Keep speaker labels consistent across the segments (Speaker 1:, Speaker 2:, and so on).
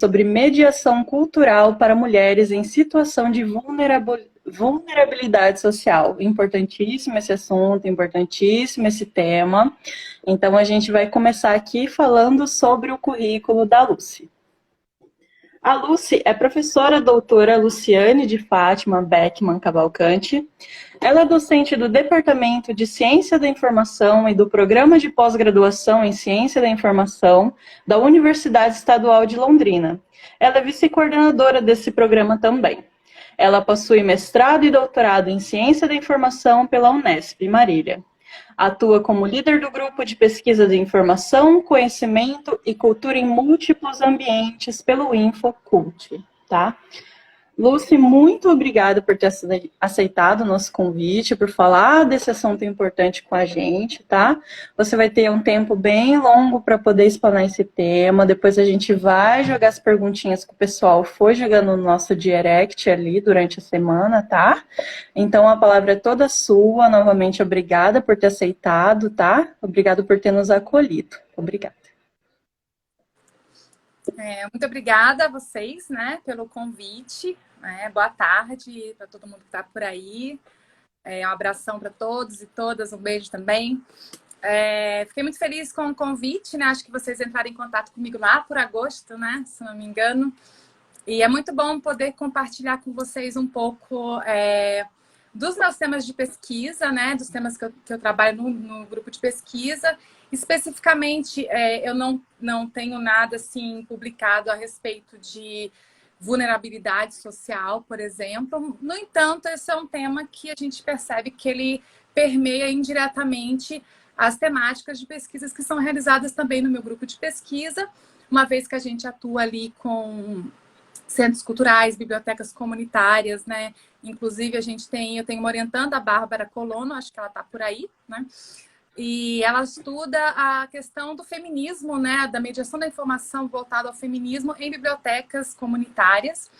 Speaker 1: sobre mediação cultural para mulheres em situação de vulnerabilidade social. Importantíssimo esse assunto, importantíssimo esse tema. Então, a gente vai começar aqui falando sobre o currículo da Lucy. A Lucy é professora doutora Luciane de Fátima Beckman Cavalcante. Ela é docente do Departamento de Ciência da Informação e do Programa de Pós-Graduação em Ciência da Informação da Universidade Estadual de Londrina. Ela é vice-coordenadora desse programa também. Ela possui mestrado e doutorado em Ciência da Informação pela Unesp, Marília. Atua como líder do grupo de pesquisa de informação, conhecimento e cultura em múltiplos ambientes pelo InfoCult, tá? Lucy, muito obrigada por ter aceitado o nosso convite, por falar desse assunto importante com a gente, tá? Você vai ter um tempo bem longo para poder explanar esse tema, depois a gente vai jogar as perguntinhas que o pessoal foi jogando no nosso direct ali durante a semana, tá? Então a palavra é toda sua, novamente obrigada por ter aceitado, tá? Obrigado por ter nos acolhido. Obrigada.
Speaker 2: Muito obrigada a vocês, né, pelo convite. Boa tarde para todo mundo que está por aí. Um abração para todos e todas, um beijo também. Fiquei muito feliz com o convite, né? Acho que vocês entraram em contato comigo lá por agosto, né? Se não me engano. E é muito bom poder compartilhar com vocês um pouco dos meus temas de pesquisa, né? Dos temas que eu trabalho no grupo de pesquisa. Especificamente, eu não tenho nada assim publicado a respeito de vulnerabilidade social, por exemplo. No entanto, esse é um tema que a gente percebe que ele permeia indiretamente as temáticas de pesquisas que são realizadas também no meu grupo de pesquisa, uma vez que a gente atua ali com centros culturais, bibliotecas comunitárias, né? Inclusive, eu tenho uma orientanda, a Bárbara Colono, acho que ela está por aí, né? E ela estuda a questão do feminismo, né, da mediação da informação voltada ao feminismo em bibliotecas comunitárias.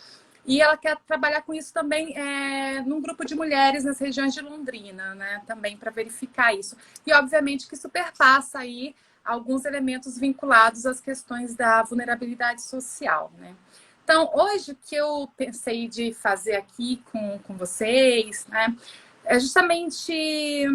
Speaker 2: E ela quer trabalhar com isso também num grupo de mulheres nas regiões de Londrina, né, também para verificar isso. E, obviamente, que isso perpassa aí alguns elementos vinculados às questões da vulnerabilidade social, né. Então, hoje, o que eu pensei de fazer aqui com vocês, né, é justamente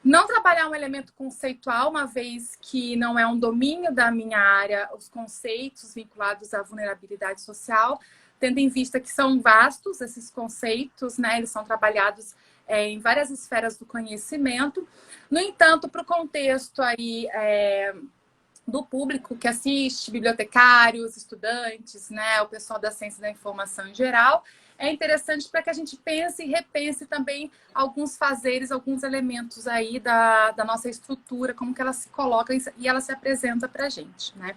Speaker 2: não trabalhar um elemento conceitual, uma vez que não é um domínio da minha área, os conceitos vinculados à vulnerabilidade social, tendo em vista que são vastos esses conceitos, né? Eles são trabalhados em várias esferas do conhecimento. No entanto, para o contexto aí, do público que assiste, bibliotecários, estudantes, né? O pessoal da ciência da informação em geral, é interessante para que a gente pense e repense também alguns fazeres, alguns elementos aí da nossa estrutura, como que ela se coloca e ela se apresenta para a gente, né?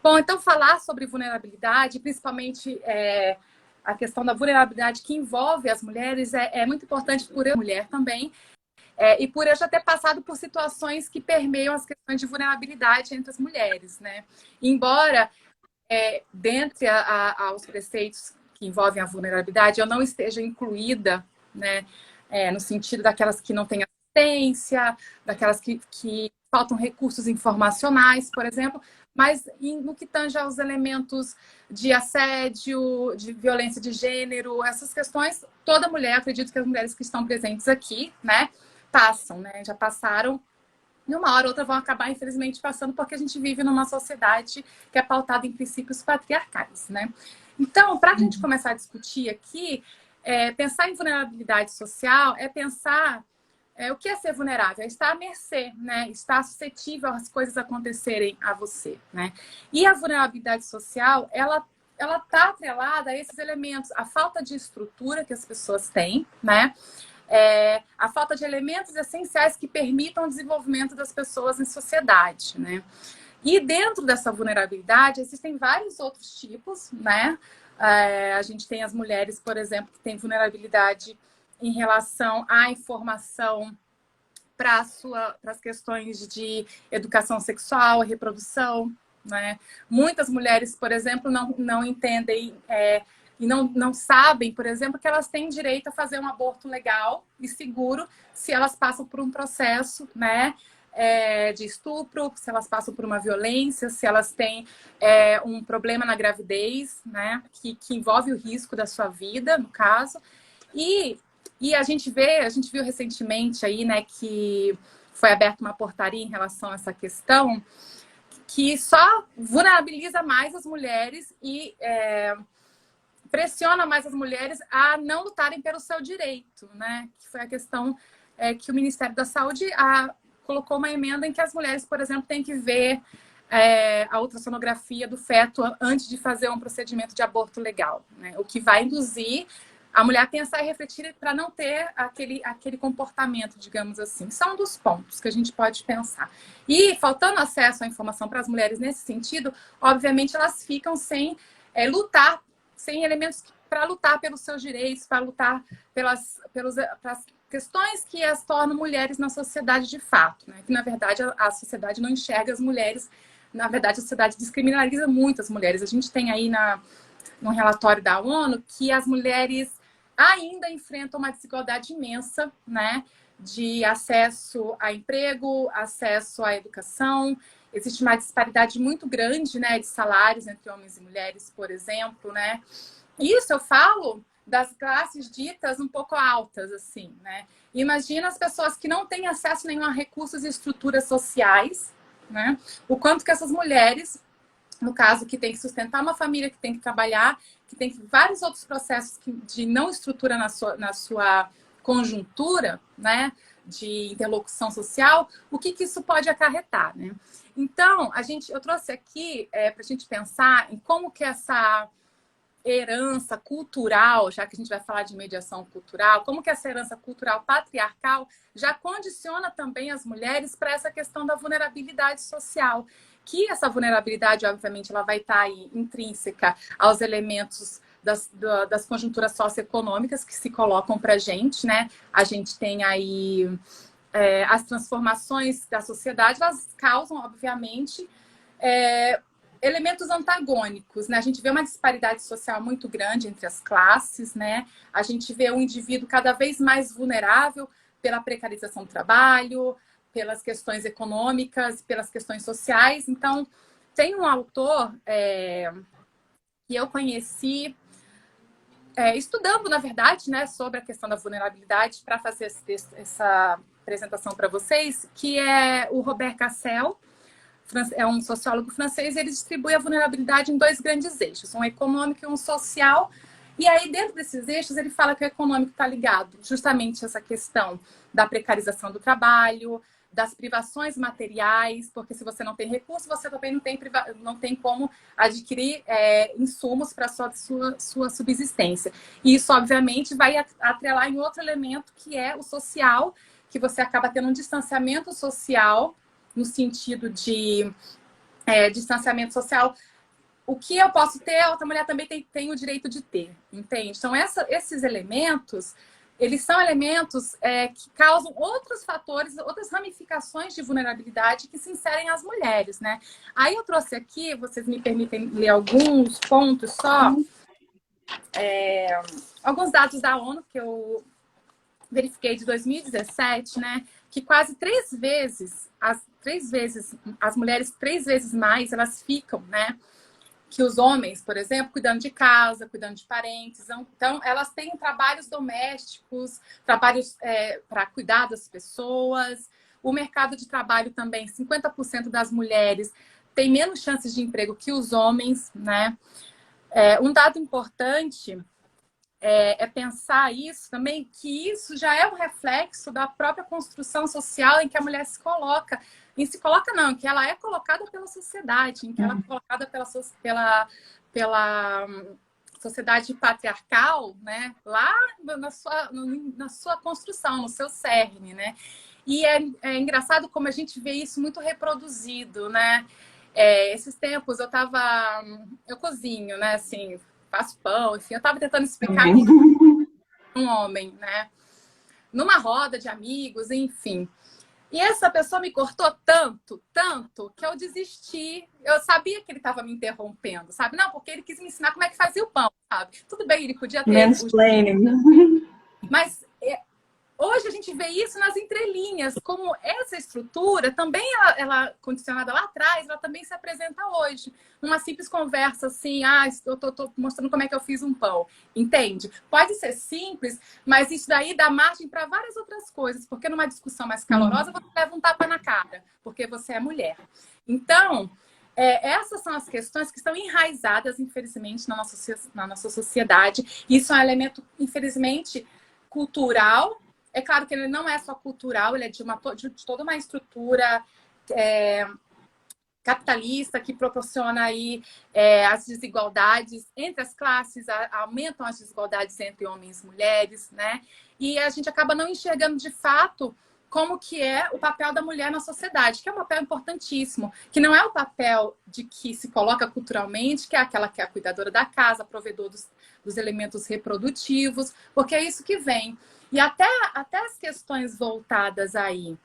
Speaker 2: Bom, então falar sobre vulnerabilidade, principalmente a questão da vulnerabilidade que envolve as mulheres, é muito importante por eu mulher também, e por eu já ter passado por situações que permeiam as questões de vulnerabilidade entre as mulheres, né? Embora, dentre aos preceitos que envolvem a vulnerabilidade, eu não esteja incluída, né, no sentido daquelas que não têm assistência, daquelas que faltam recursos informacionais, por exemplo, mas no que tange aos elementos de assédio, de violência de gênero, essas questões, toda mulher, acredito que as mulheres que estão presentes aqui, né, passam, né, já passaram. E uma hora ou outra vão acabar, infelizmente, passando, porque a gente vive numa sociedade que é pautada em princípios patriarcais, né? Então, para a gente começar a discutir aqui, pensar em vulnerabilidade social é pensar o que é ser vulnerável, é estar à mercê, né? Estar suscetível às coisas acontecerem a você, né? E a vulnerabilidade social, ela está atrelada a esses elementos, a falta de estrutura que as pessoas têm, né? A falta de elementos essenciais que permitam o desenvolvimento das pessoas em sociedade, né? E dentro dessa vulnerabilidade existem vários outros tipos, né? A gente tem as mulheres, por exemplo, que têm vulnerabilidade em relação à informação para as questões de educação sexual e reprodução, né? Muitas mulheres, por exemplo, não entendem e não sabem, por exemplo, que elas têm direito a fazer um aborto legal e seguro se elas passam por um processo, né, de estupro, se elas passam por uma violência, se elas têm um problema na gravidez, né, que envolve o risco da sua vida, no caso. E a gente viu recentemente aí, né, que foi aberta uma portaria em relação a essa questão, que só vulnerabiliza mais as mulheres e pressiona mais as mulheres a não lutarem pelo seu direito, né? Que foi a questão que o Ministério da Saúde colocou uma emenda em que as mulheres, por exemplo, têm que ver a ultrassonografia do feto antes de fazer um procedimento de aborto legal, né? O que vai induzir a mulher a pensar e refletir para não ter aquele comportamento, digamos assim. São dos pontos que a gente pode pensar. E faltando acesso à informação para as mulheres nesse sentido, obviamente elas ficam sem lutar, sem elementos para lutar pelos seus direitos, para lutar pelas questões que as tornam mulheres na sociedade de fato, né? Que, na verdade, a sociedade não enxerga as mulheres. Na verdade, a sociedade descriminaliza muito as mulheres. A gente tem aí no relatório da ONU que as mulheres ainda enfrentam uma desigualdade imensa, né? De acesso a emprego, acesso à educação. Existe uma disparidade muito grande, né, de salários entre homens e mulheres, por exemplo, né? Isso eu falo das classes ditas um pouco altas, assim, né? Imagina as pessoas que não têm acesso nenhum a recursos e estruturas sociais, né? O quanto que essas mulheres, no caso, que tem que sustentar uma família, que tem que trabalhar, que tem vários outros processos de não estrutura na sua conjuntura, né? De interlocução social, o que isso pode acarretar, né? Então, eu trouxe aqui para a gente pensar em como que essa herança cultural, já que a gente vai falar de mediação cultural, como que essa herança cultural patriarcal já condiciona também as mulheres para essa questão da vulnerabilidade social, que essa vulnerabilidade, obviamente, ela vai estar aí intrínseca aos elementos das conjunturas socioeconômicas que se colocam para a gente, né? A gente tem aí as transformações da sociedade, elas causam, obviamente, elementos antagônicos, né? A gente vê uma disparidade social muito grande entre as classes, né? A gente vê um indivíduo cada vez mais vulnerável pela precarização do trabalho, pelas questões econômicas, pelas questões sociais. Então, tem um autor que eu conheci estudando, na verdade, né, sobre a questão da vulnerabilidade para fazer essa apresentação para vocês, que é o Robert Cassel. É um sociólogo francês, ele distribui a vulnerabilidade em dois grandes eixos, um econômico e um social. E aí, dentro desses eixos, ele fala que o econômico está ligado justamente a essa questão da precarização do trabalho, das privações materiais, porque se você não tem recurso, você também não tem como adquirir insumos para a sua subsistência. E isso, obviamente, vai atrelar em outro elemento, que é o social, que você acaba tendo um distanciamento social, no sentido de distanciamento social. O que eu posso ter, a outra mulher também tem o direito de ter, entende? Então, esses elementos, eles são elementos que causam outros fatores, outras ramificações de vulnerabilidade que se inserem às mulheres, né? Aí eu trouxe aqui, vocês me permitem ler alguns pontos só, alguns dados da ONU que eu verifiquei de 2017, né? Que quase três vezes as mulheres 3 vezes mais elas ficam, né? Que os homens, por exemplo, cuidando de casa, cuidando de parentes. Então, elas têm trabalhos domésticos, trabalhos para cuidar das pessoas. O mercado de trabalho também, 50% das mulheres têm menos chances de emprego que os homens, né? Um dado importante pensar isso também, que isso já é um reflexo da própria construção social em que a mulher se coloca. E se coloca não, em que ela é colocada pela sociedade, em que ela é colocada pela sociedade patriarcal, né? Lá na sua construção, no seu cerne, né? E é engraçado como a gente vê isso muito reproduzido, né? Esses tempos eu cozinho, né? Assim, faço pão, enfim, eu estava tentando explicar um homem, né? Numa roda de amigos, enfim. E essa pessoa me cortou tanto, tanto, que eu desisti. Eu sabia que ele estava me interrompendo, sabe? Não, porque ele quis me ensinar como é que fazia o pão, sabe? Tudo bem, ele podia ter...
Speaker 1: Mansplaining.
Speaker 2: Mas hoje a gente vê isso nas entrelinhas, como essa estrutura também, ela condicionada lá atrás, ela também se apresenta hoje. Uma simples conversa assim, eu tô mostrando como é que eu fiz um pão. Entende? Pode ser simples, mas isso daí dá margem para várias outras coisas, porque numa discussão mais calorosa você leva um tapa na cara, porque você é mulher. Então, essas são as questões que estão enraizadas, infelizmente, na nossa sociedade. Isso é um elemento, infelizmente, cultural. É claro que ele não é só cultural, ele é de toda uma estrutura capitalista que proporciona aí as desigualdades entre as classes, aumentam as desigualdades entre homens e mulheres, né? E a gente acaba não enxergando de fato como que é o papel da mulher na sociedade, que é um papel importantíssimo, que não é o papel de que se coloca culturalmente, que é aquela que é a cuidadora da casa, provedor dos elementos reprodutivos, porque é isso que vem. E até as questões voltadas aí,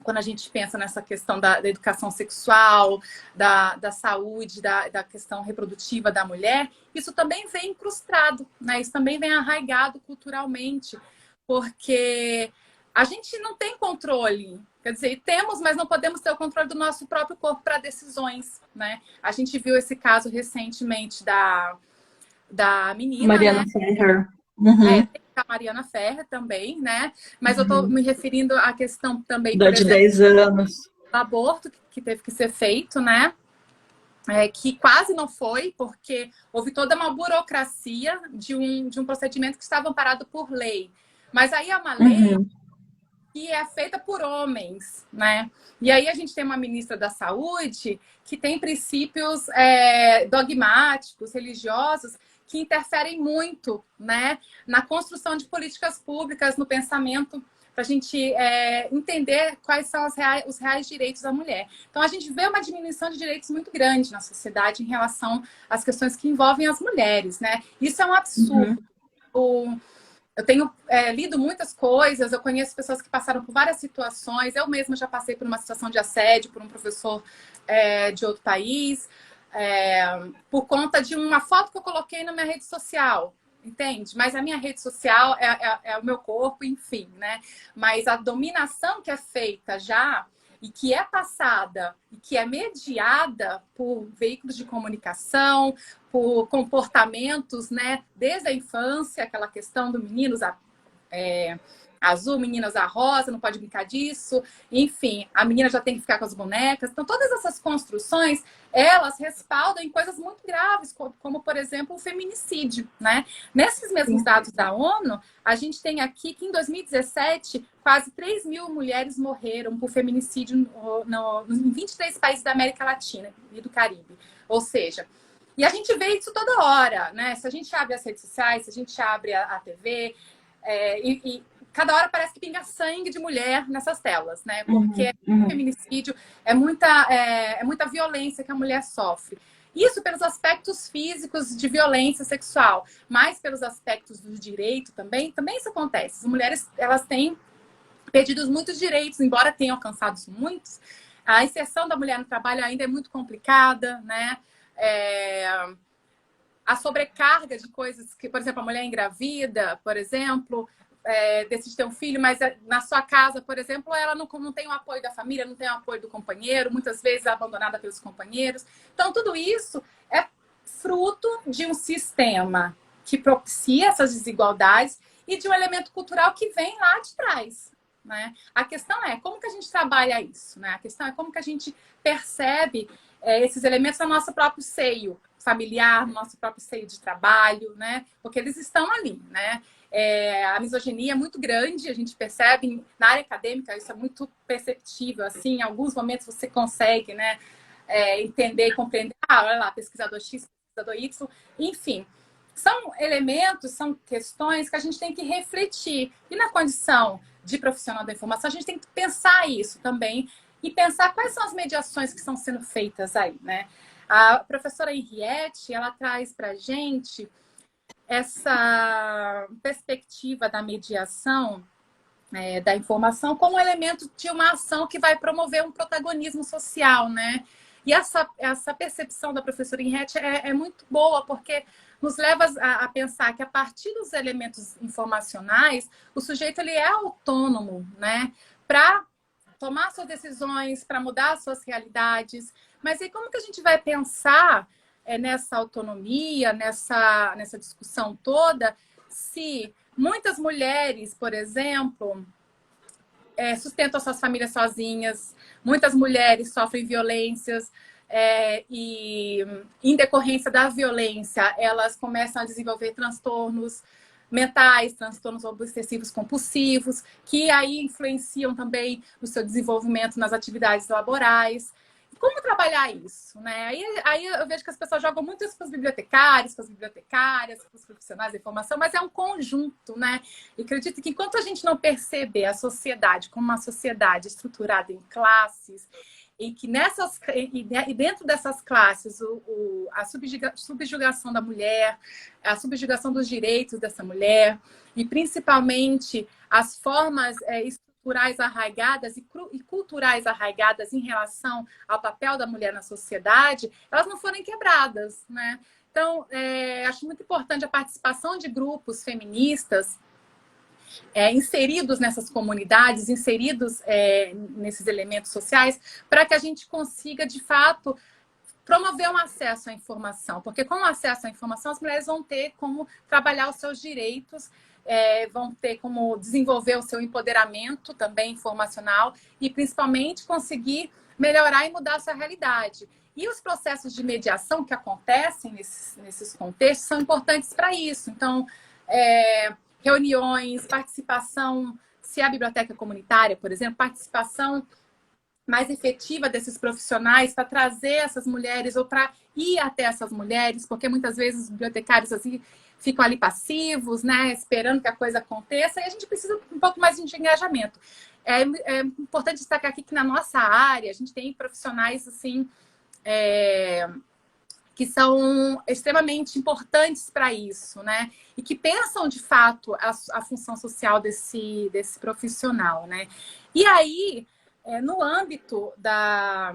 Speaker 2: quando a gente pensa nessa questão da educação sexual, da saúde, da questão reprodutiva da mulher, isso também vem incrustado, né? Isso também vem arraigado culturalmente, porque a gente não tem controle. Quer dizer, temos, mas não podemos ter o controle do nosso próprio corpo para decisões, né? A gente viu esse caso recentemente da menina,
Speaker 1: Mariana
Speaker 2: né?
Speaker 1: Ferrer. Uhum.
Speaker 2: Tem a Mariana Ferrer também, né? Mas eu estou me referindo à questão também,
Speaker 1: Da
Speaker 2: por
Speaker 1: de
Speaker 2: exemplo,
Speaker 1: 10 anos.
Speaker 2: do aborto que teve que ser feito, né? Que quase não foi, porque houve toda uma burocracia de um procedimento que estava amparado por lei. Mas aí é uma lei que é feita por homens, né? E aí a gente tem uma ministra da Saúde que tem princípios dogmáticos, religiosos, que interferem muito, né, na construção de políticas públicas, no pensamento, para a gente entender quais são os reais direitos da mulher. Então, a gente vê uma diminuição de direitos muito grande na sociedade em relação às questões que envolvem as mulheres, né? Isso é um absurdo. Eu tenho lido muitas coisas, eu conheço pessoas que passaram por várias situações, eu mesma já passei por uma situação de assédio por um professor de outro país, por conta de uma foto que eu coloquei na minha rede social, entende? Mas a minha rede social é o meu corpo, enfim, né? Mas a dominação que é feita já e que é passada e que é mediada por veículos de comunicação, por comportamentos, né, desde a infância, aquela questão do meninos azul, meninas a rosa, não pode brincar disso, enfim, a menina já tem que ficar com as bonecas. Então, todas essas construções, elas respaldam em coisas muito graves, como, por exemplo, o feminicídio, né? Nesses mesmos dados da ONU, a gente tem aqui que em 2017, quase 3 mil mulheres morreram por feminicídio em 23 países da América Latina e do Caribe. Ou seja, e a gente vê isso toda hora, né? Se a gente abre as redes sociais, se a gente abre a TV, e cada hora parece que pinga sangue de mulher nessas telas, né? Porque feminicídio é muita violência que a mulher sofre. Isso pelos aspectos físicos de violência sexual, mas pelos aspectos do direito também isso acontece. As mulheres, elas têm perdido muitos direitos, embora tenham alcançado muitos. A inserção da mulher no trabalho ainda é muito complicada, né? A sobrecarga de coisas que, por exemplo, a mulher engravida, por exemplo, decide ter um filho, mas na sua casa, por exemplo, ela não tem o apoio da família, não tem o apoio do companheiro, muitas vezes é abandonada pelos companheiros. Então, tudo isso é fruto de um sistema que propicia essas desigualdades e de um elemento cultural que vem lá de trás, né? A questão é como que a gente trabalha isso, né? A questão é como que a gente percebe esses elementos no nosso próprio seio familiar, no nosso próprio seio de trabalho, né? Porque eles estão ali, né? A misoginia é muito grande, a gente percebe na área acadêmica, isso é muito perceptível, assim, em alguns momentos você consegue, né, entender e compreender, olha lá, pesquisador X, pesquisador Y, enfim, são elementos, são questões que a gente tem que refletir, e na condição de profissional da informação, a gente tem que pensar isso também, e pensar quais são as mediações que estão sendo feitas aí, né? A professora Henriette, ela traz para a gente essa perspectiva da mediação da informação como elemento de uma ação que vai promover um protagonismo social, né? E essa percepção da professora Henriette é muito boa, porque nos leva a pensar que a partir dos elementos informacionais, o sujeito ele é autônomo, né, para tomar suas decisões, para mudar as suas realidades. Mas aí como que a gente vai pensar nessa autonomia, nessa discussão toda, se muitas mulheres, por exemplo, sustentam suas famílias sozinhas, muitas mulheres sofrem violências, e em decorrência da violência, elas começam a desenvolver transtornos mentais, transtornos obsessivos compulsivos, que aí influenciam também o seu desenvolvimento nas atividades laborais. Como trabalhar isso, né? Aí eu vejo que as pessoas jogam muito isso para os bibliotecários, para as bibliotecárias, para os profissionais da informação, mas é um conjunto, né? E acredito que enquanto a gente não perceber a sociedade como uma sociedade estruturada em classes, e que dentro dessas classes a subjugação da mulher, a subjugação dos direitos dessa mulher, e principalmente as formas estruturais arraigadas e culturais arraigadas em relação ao papel da mulher na sociedade, elas não forem quebradas, né? Então, acho muito importante a participação de grupos feministas inseridos nessas comunidades, inseridos nesses elementos sociais, para que a gente consiga, de fato, promover um acesso à informação. Porque com o acesso à informação, as mulheres vão ter como trabalhar os seus direitos, vão ter como desenvolver o seu empoderamento também informacional e, principalmente, conseguir melhorar e mudar a sua realidade. E os processos de mediação que acontecem nesses contextos são importantes para isso. Então, reuniões, participação, se é a biblioteca comunitária, por exemplo, participação mais efetiva desses profissionais para trazer essas mulheres ou para ir até essas mulheres, porque muitas vezes os bibliotecários assim, ficam ali passivos, né, esperando que a coisa aconteça, e a gente precisa um pouco mais de engajamento. É importante destacar aqui que na nossa área a gente tem profissionais assim que são extremamente importantes para isso, né? E que pensam, de fato, a função social desse profissional, né? E aí, no âmbito da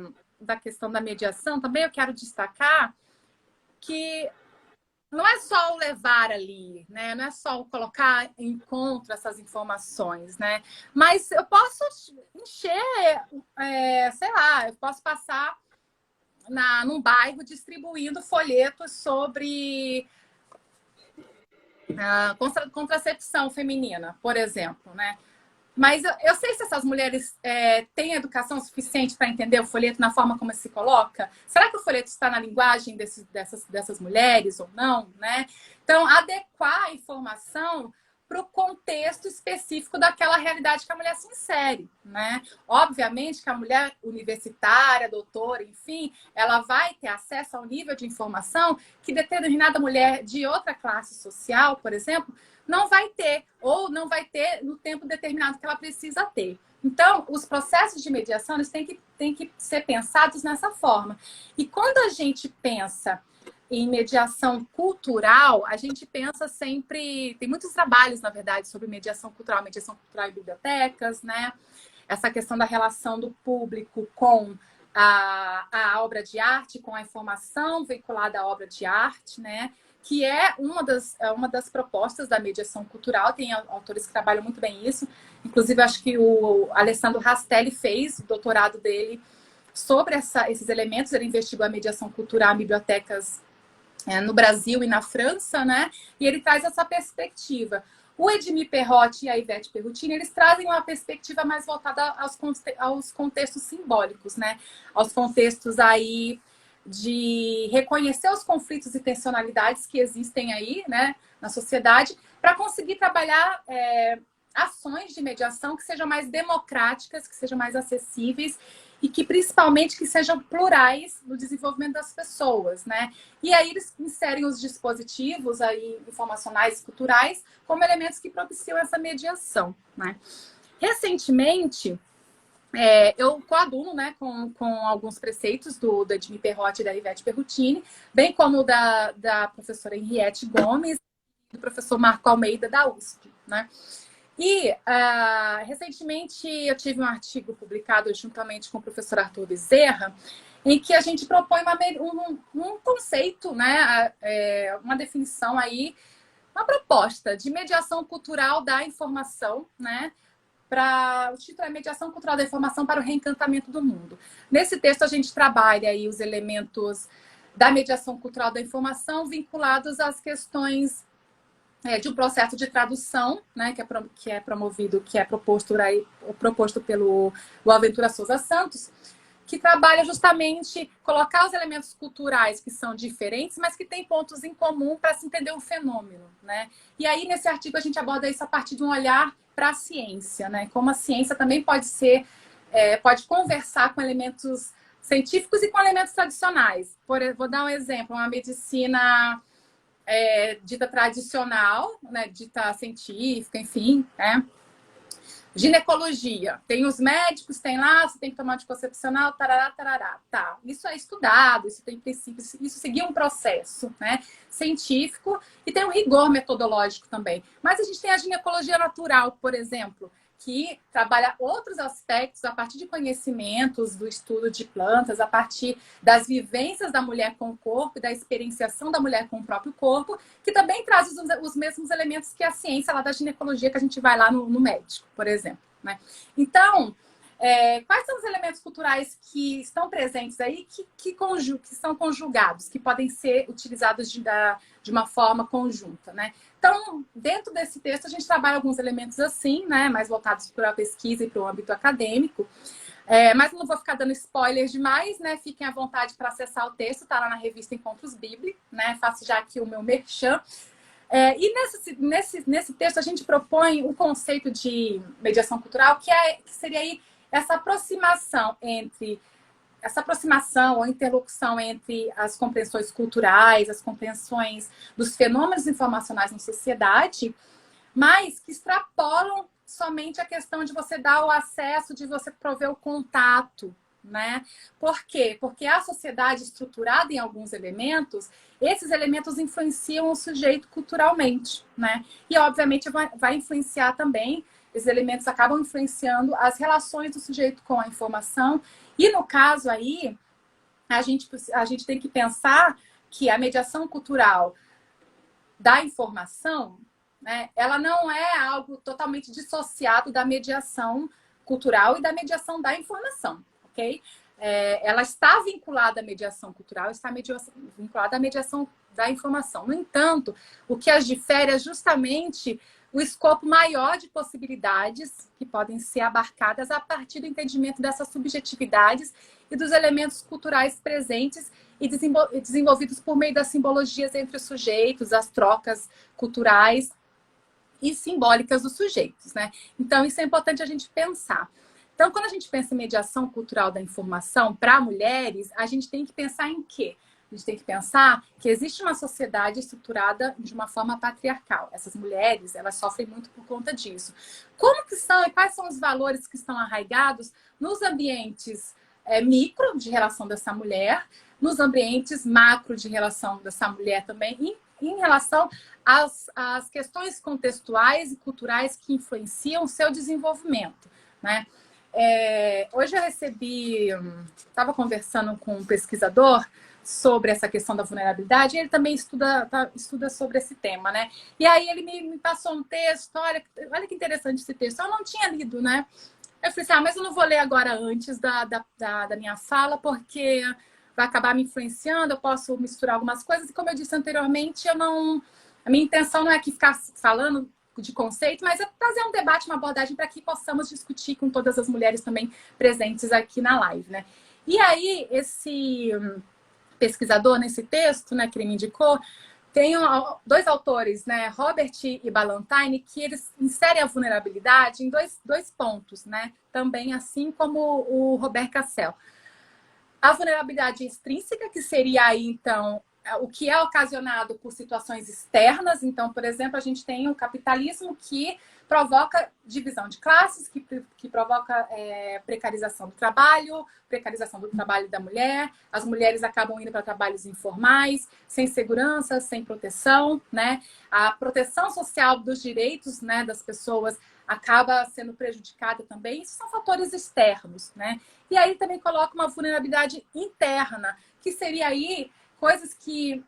Speaker 2: questão da mediação, também eu quero destacar que não é só o levar ali, né? Não é só o colocar em encontro essas informações, né? Mas eu posso encher, sei lá, eu posso passar num bairro distribuindo folhetos sobre contracepção feminina, por exemplo, né? Mas eu sei se essas mulheres têm educação suficiente para entender o folheto na forma como se coloca. Será que o folheto está na linguagem dessas mulheres ou não, né? Então, adequar a informação para o contexto específico daquela realidade que a mulher se insere, né? Obviamente que a mulher universitária, doutora, enfim, ela vai ter acesso ao nível de informação que determinada mulher de outra classe social, por exemplo, não vai ter, ou não vai ter no tempo determinado que ela precisa ter. Então, os processos de mediação eles têm que ser pensados nessa forma. E quando a gente pensa em mediação cultural, a gente pensa sempre... Tem muitos trabalhos, na verdade, sobre mediação cultural em bibliotecas, né? Essa questão da relação do público com a obra de arte, com a informação vinculada à obra de arte, né? Que é uma das propostas da mediação cultural. Tem autores que trabalham muito bem isso. Inclusive, acho que o Alessandro Rastelli fez o doutorado dele sobre esses elementos. Ele investigou a mediação cultural em bibliotecas no Brasil e na França, né? E ele traz essa perspectiva. O Edmir Perrotti e a Ivete Perrutini, eles trazem uma perspectiva mais voltada aos contextos simbólicos, né? Aos contextos aí de reconhecer os conflitos e tensionalidades que existem aí, né, na sociedade, para conseguir trabalhar ações de mediação que sejam mais democráticas, que sejam mais acessíveis e que, principalmente, que sejam plurais no desenvolvimento das pessoas, né? E aí eles inserem os dispositivos aí, informacionais e culturais como elementos que propiciam essa mediação, né? Recentemente, eu coaduno, né, com alguns preceitos do Edmir Perrotti e da Ivete Perrutini, bem como da professora Henriette Gomes e do professor Marco Almeida, da USP, né? E, recentemente, eu tive um artigo publicado juntamente com o professor Arthur Bezerra, em que a gente propõe um conceito, né, uma definição aí, uma proposta de mediação cultural da informação, né? O título é Mediação Cultural da Informação para o Reencantamento do Mundo. Nesse texto, a gente trabalha aí os elementos da mediação cultural da informação vinculados às questões de um processo de tradução, né, que é promovido, que é proposto pelo Boaventura Souza Santos, que trabalha justamente colocar os elementos culturais que são diferentes, mas que têm pontos em comum para se entender o fenômeno, né? E aí, nesse artigo, a gente aborda isso a partir de um olhar para a ciência, né? Como a ciência também pode conversar com elementos científicos e com elementos tradicionais. Vou dar um exemplo, uma medicina dita tradicional, né? Dita científica, enfim, né? Ginecologia, tem os médicos, tem lá, você tem que tomar anticoncepcional, tarará, tarará. Tá, isso é estudado, isso tem princípios, isso seguia um processo, né, científico e tem um rigor metodológico também. Mas a gente tem a ginecologia natural, por exemplo, que trabalha outros aspectos a partir de conhecimentos do estudo de plantas, a partir das vivências da mulher com o corpo e da experienciação da mulher com o próprio corpo, que também traz os mesmos elementos que a ciência lá da ginecologia que a gente vai lá no médico, por exemplo, né? Então, quais são os elementos culturais que estão presentes aí, que são conjugados, que podem ser utilizados de uma forma conjunta, né? Então, dentro desse texto, a gente trabalha alguns elementos assim, né? Mais voltados para a pesquisa e para o âmbito acadêmico. Mas não vou ficar dando spoiler demais, né? Fiquem à vontade para acessar o texto, tá lá na revista Encontros Bíblicos, né? Faço já aqui o meu merchan. E nesse texto a gente propõe o conceito de mediação cultural, que seria aí essa aproximação ou interlocução entre as compreensões culturais, as compreensões dos fenômenos informacionais na sociedade, mas que extrapolam somente a questão de você dar o acesso, de você prover o contato, né? Por quê? Porque a sociedade estruturada em alguns elementos, esses elementos influenciam o sujeito culturalmente, né? E, obviamente, vai influenciar também, esses elementos acabam influenciando as relações do sujeito com a informação. E, no caso aí, a gente tem que pensar que a mediação cultural da informação, né, ela não é algo totalmente dissociado da mediação cultural e da mediação da informação, ok? Ela está vinculada à mediação cultural, está vinculada à mediação da informação. No entanto, o que as difere é justamente o escopo maior de possibilidades que podem ser abarcadas a partir do entendimento dessas subjetividades e dos elementos culturais presentes e desenvolvidos por meio das simbologias entre os sujeitos, as trocas culturais e simbólicas dos sujeitos, né? Então, isso é importante a gente pensar. Então, quando a gente pensa em mediação cultural da informação para mulheres, a gente tem que pensar em quê? A gente tem que pensar que existe uma sociedade estruturada de uma forma patriarcal. Essas mulheres, elas sofrem muito por conta disso. Como que são e quais são os valores que estão arraigados nos ambientes micro de relação dessa mulher, nos ambientes macro de relação dessa mulher também, e em relação às questões contextuais e culturais que influenciam o seu desenvolvimento, né? Hoje eu estava conversando com um pesquisador sobre essa questão da vulnerabilidade, e ele também estuda sobre esse tema, né? E aí ele me passou um texto, olha que interessante esse texto, eu não tinha lido, né? Eu falei assim, mas eu não vou ler agora antes da minha fala, porque vai acabar me influenciando, eu posso misturar algumas coisas, e como eu disse anteriormente, a minha intenção não é aqui ficar falando de conceito, mas é trazer um debate, uma abordagem para que possamos discutir com todas as mulheres também presentes aqui na live, né? E aí, esse pesquisador, nesse texto, né, que ele me indicou, tem dois autores, né, Robert e Ballantyne, que eles inserem a vulnerabilidade em dois pontos, né? Também assim como o Robert Cassel. A vulnerabilidade extrínseca, que seria aí, então, o que é ocasionado por situações externas. Então, por exemplo, a gente tem o capitalismo que provoca divisão de classes, que provoca precarização do trabalho da mulher. As mulheres acabam indo para trabalhos informais, sem segurança, sem proteção, né? A proteção social dos direitos, né, das pessoas acaba sendo prejudicada também. Isso são fatores externos, né? E aí também coloca uma vulnerabilidade interna, que seria aí coisas que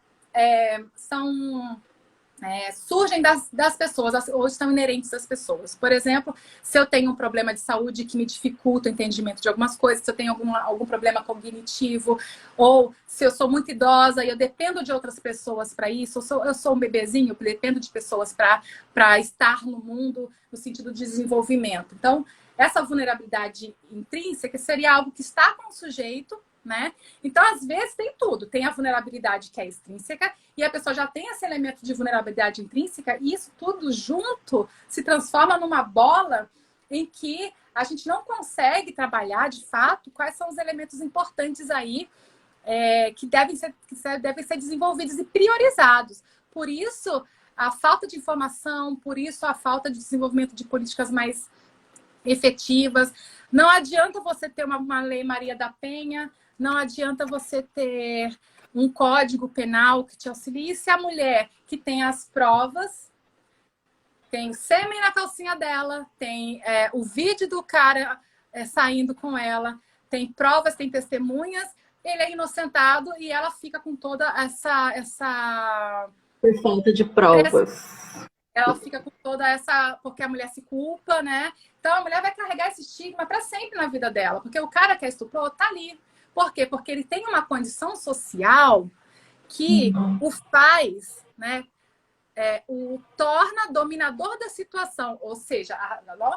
Speaker 2: surgem das pessoas, ou estão inerentes às pessoas. Por exemplo, se eu tenho um problema de saúde que me dificulta o entendimento de algumas coisas, se eu tenho algum problema cognitivo, ou se eu sou muito idosa e eu dependo de outras pessoas para isso, eu sou um bebezinho, eu dependo de pessoas para estar no mundo no sentido de desenvolvimento. Então, essa vulnerabilidade intrínseca seria algo que está com o sujeito, né? Então, às vezes, tem tudo. Tem a vulnerabilidade que é extrínseca e a pessoa já tem esse elemento de vulnerabilidade intrínseca e isso tudo junto se transforma numa bola em que a gente não consegue trabalhar, de fato, quais são os elementos importantes aí que devem ser desenvolvidos e priorizados. Por isso, a falta de informação, por isso a falta de desenvolvimento de políticas mais efetivas. Não adianta você ter uma lei Maria da Penha, não adianta você ter um código penal que te auxilie se a mulher que tem as provas, tem sêmen na calcinha dela, tem o vídeo do cara saindo com ela, tem provas, tem testemunhas, ele é inocentado e ela fica com toda essa...
Speaker 1: Por falta de provas.
Speaker 2: Ela fica com toda essa... Porque a mulher se culpa, né? Então a mulher vai carregar esse estigma para sempre na vida dela, porque o cara que a estuprou tá ali. Por quê? Porque ele tem uma condição social que o faz, né? O torna dominador da situação. Ou seja,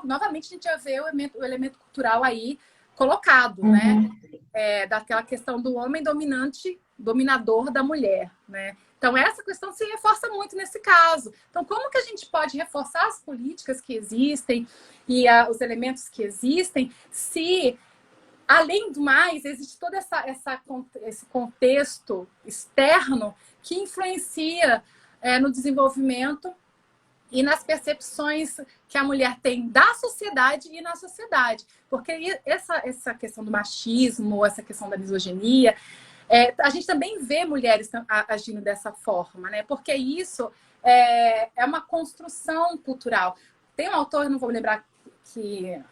Speaker 2: novamente a gente já vê o elemento cultural aí colocado, né? Daquela questão do homem dominante, dominador da mulher, né? Então, essa questão se reforça muito nesse caso. Então, como que a gente pode reforçar as políticas que existem e os elementos que existem se, além do mais, existe todo esse contexto externo que influencia no desenvolvimento e nas percepções que a mulher tem da sociedade e na sociedade. Porque essa questão do machismo, essa questão da misoginia, a gente também vê mulheres agindo dessa forma, né? Porque isso é uma construção cultural. Tem um autor, não vou lembrar quem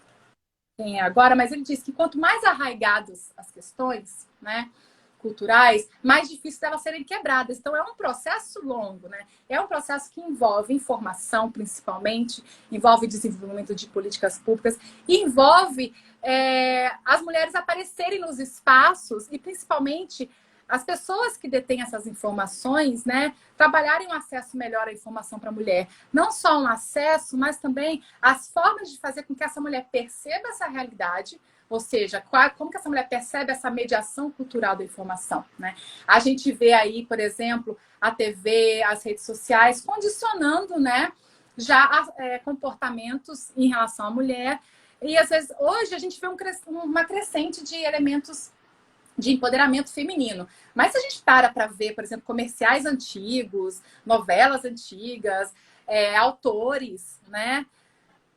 Speaker 2: é agora, mas ele diz que quanto mais arraigadas as questões, né, culturais, mais difícil delas serem quebradas. Então, é um processo longo, né? É um processo que envolve informação, principalmente, envolve desenvolvimento de políticas públicas, e envolve as mulheres aparecerem nos espaços e, principalmente, as pessoas que detêm essas informações, né, trabalharem um acesso melhor à informação para a mulher. Não só um acesso, mas também as formas de fazer com que essa mulher perceba essa realidade, ou seja, como que essa mulher percebe essa mediação cultural da informação, né? A gente vê aí, por exemplo, a TV, as redes sociais, condicionando, né, já comportamentos em relação à mulher. E, às vezes, hoje a gente vê uma crescente de elementos de empoderamento feminino. Mas se a gente para ver, por exemplo, comerciais antigos, novelas antigas, autores, né?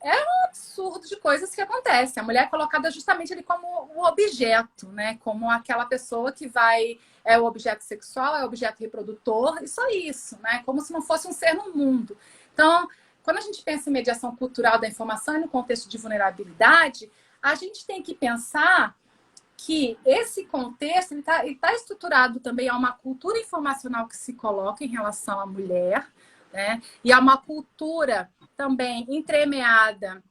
Speaker 2: É um absurdo de coisas que acontecem. A mulher é colocada justamente ali como o objeto, né? Como aquela pessoa que é o objeto sexual, é o objeto reprodutor, e só isso, né? Como se não fosse um ser no mundo. Então, quando a gente pensa em mediação cultural da informação e no contexto de vulnerabilidade, a gente tem que pensar que esse contexto está estruturado também a uma cultura informacional que se coloca em relação à mulher, né? E a uma cultura também entremeada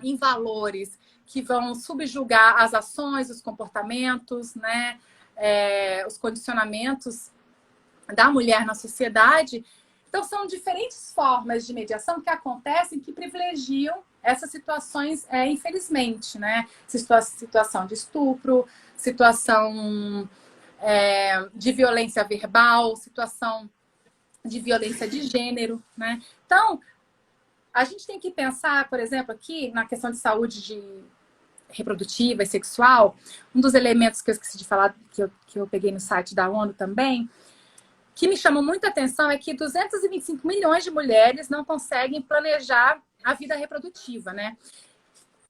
Speaker 2: em valores que vão subjugar as ações, os comportamentos, né? Os condicionamentos da mulher na sociedade. Então, são diferentes formas de mediação que acontecem que privilegiam essas situações, infelizmente, né? Situação de estupro, situação de violência verbal, situação de violência de gênero, né? Então, a gente tem que pensar, por exemplo, aqui na questão de saúde reprodutiva e sexual, um dos elementos que eu esqueci de falar, que eu peguei no site da ONU também, que me chamou muita atenção é que 225 milhões de mulheres não conseguem planejar a vida reprodutiva, né?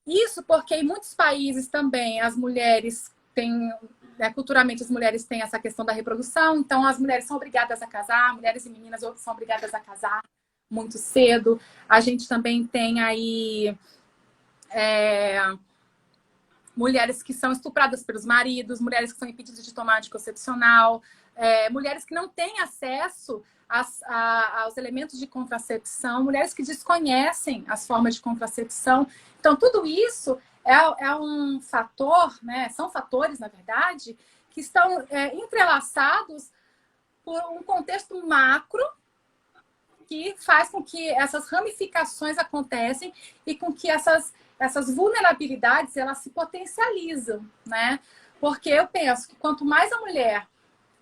Speaker 2: Isso porque em muitos países também as mulheres têm, culturalmente as mulheres têm essa questão da reprodução, então as mulheres são obrigadas a casar, mulheres e meninas são obrigadas a casar, muito cedo. A gente também tem aí mulheres que são estupradas pelos maridos, mulheres que são impedidas de tomar anticoncepcional, mulheres que não têm acesso aos elementos de contracepção, mulheres que desconhecem as formas de contracepção. Então, tudo isso é um fator, né? São fatores, na verdade, que estão entrelaçados por um contexto macro que faz com que essas ramificações acontecem e com que essas vulnerabilidades elas se potencializam, né? Porque eu penso que quanto mais a mulher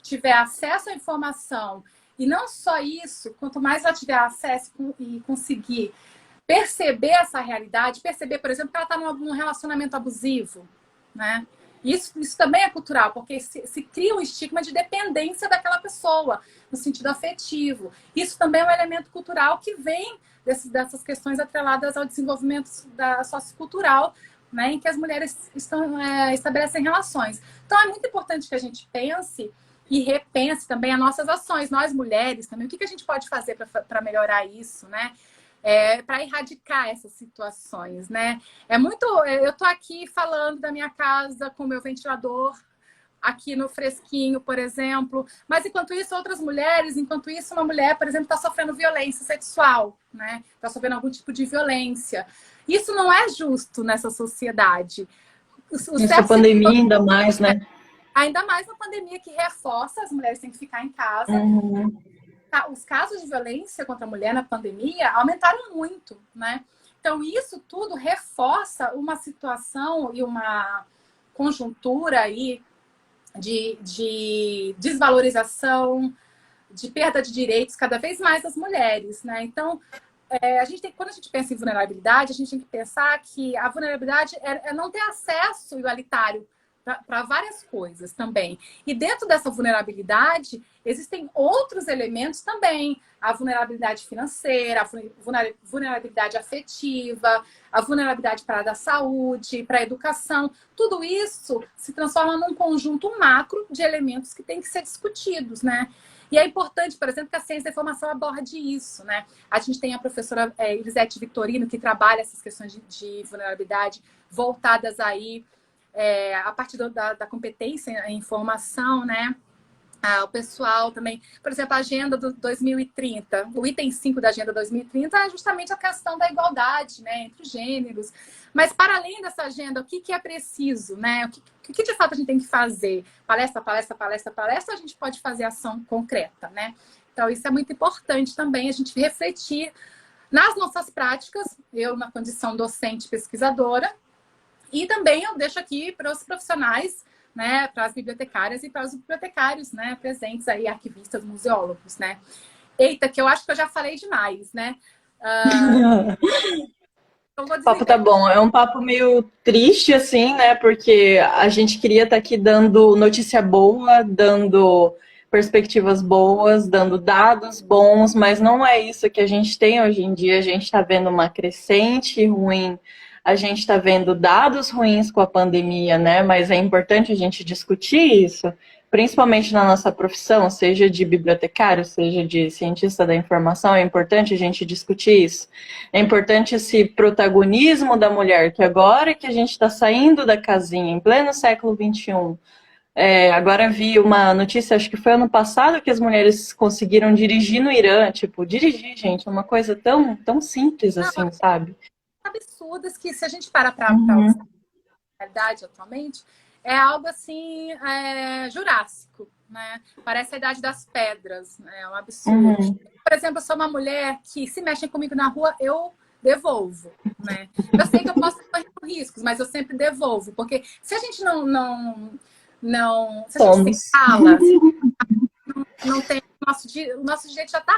Speaker 2: tiver acesso à informação, e não só isso, quanto mais ela tiver acesso e conseguir perceber essa realidade, perceber, por exemplo, que ela está num relacionamento abusivo, né? Isso também é cultural, porque se cria um estigma de dependência daquela pessoa, no sentido afetivo. Isso também é um elemento cultural que vem dessas questões atreladas ao desenvolvimento sociocultural, né, em que as mulheres estabelecem relações. Então, é muito importante que a gente pense e repense também as nossas ações, nós mulheres também, o que a gente pode fazer para melhorar isso, né? Para erradicar essas situações, né? Eu tô aqui falando da minha casa com o meu ventilador aqui no fresquinho, por exemplo, mas enquanto isso uma mulher, por exemplo, está sofrendo violência sexual, né? Está sofrendo algum tipo de violência. Isso não é justo nessa sociedade.
Speaker 1: Essa pandemia ainda mais, né?
Speaker 2: Ainda mais na pandemia que reforça, as mulheres têm que ficar em casa. Os casos de violência contra a mulher na pandemia aumentaram muito, né? Então, isso tudo reforça uma situação e uma conjuntura aí de desvalorização, de perda de direitos cada vez mais das mulheres, né? Então, quando a gente pensa em vulnerabilidade, a gente tem que pensar que a vulnerabilidade é não ter acesso igualitário para várias coisas também. E dentro dessa vulnerabilidade, existem outros elementos também. A vulnerabilidade financeira, a vulnerabilidade afetiva, a vulnerabilidade para a da saúde, para a educação. Tudo isso se transforma num conjunto macro de elementos que têm que ser discutidos, né? E é importante, por exemplo, que a ciência da informação aborde isso, né? A gente tem a professora Elisete Vitorino, que trabalha essas questões de vulnerabilidade voltadas aí a partir da competência em informação, né? O pessoal também, por exemplo, a Agenda do 2030, o item 5 da Agenda 2030 é justamente a questão da igualdade, né, entre os gêneros. Mas, para além dessa agenda, o que é preciso, né? O que de fato a gente tem que fazer? Palestra, a gente pode fazer ação concreta, né? Então, isso é muito importante também, a gente refletir nas nossas práticas, eu na condição docente pesquisadora, e também eu deixo aqui para os profissionais, né, para as bibliotecárias e para os bibliotecários, né, presentes aí, arquivistas, museólogos, né. Eita, que eu acho que eu já falei demais, né.
Speaker 1: O papo tá bom. É um papo meio triste, assim, né, porque a gente queria estar aqui dando notícia boa, dando perspectivas boas, dando dados bons, mas não é isso que a gente tem hoje em dia. A gente está vendo uma crescente ruim, a gente está vendo dados ruins com a pandemia, né? Mas é importante a gente discutir isso, principalmente na nossa profissão, seja de bibliotecário, seja de cientista da informação, é importante a gente discutir isso. É importante esse protagonismo da mulher, que agora que a gente está saindo da casinha, em pleno século XXI, agora vi uma notícia, acho que foi ano passado, que as mulheres conseguiram dirigir no Irã. Tipo, dirigir, gente, é uma coisa tão, tão simples assim, sabe?
Speaker 2: Absurdas que, se a gente para observar a realidade atualmente, é algo assim, jurássico, né? Parece a idade das pedras, né? É um absurdo. Por exemplo, eu sou uma mulher que, se mexem comigo na rua, eu devolvo, né? Eu sei que eu posso correr riscos, mas eu sempre devolvo, porque se a gente se a gente se cala, não tem o nosso direito já está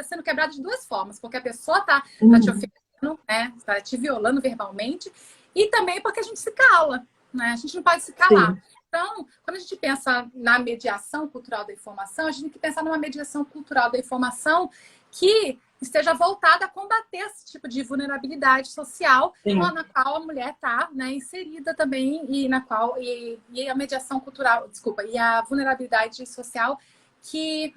Speaker 2: sendo quebrado de duas formas, porque a pessoa está te ofendendo, né? Está te violando verbalmente, e também porque a gente se cala, né? A gente não pode se calar. Sim. Então, quando a gente pensa na mediação cultural da informação, a gente tem que pensar numa mediação cultural da informação que esteja voltada a combater esse tipo de vulnerabilidade social, na qual a mulher está, né, inserida também, e na qual e a mediação cultural, e a vulnerabilidade social que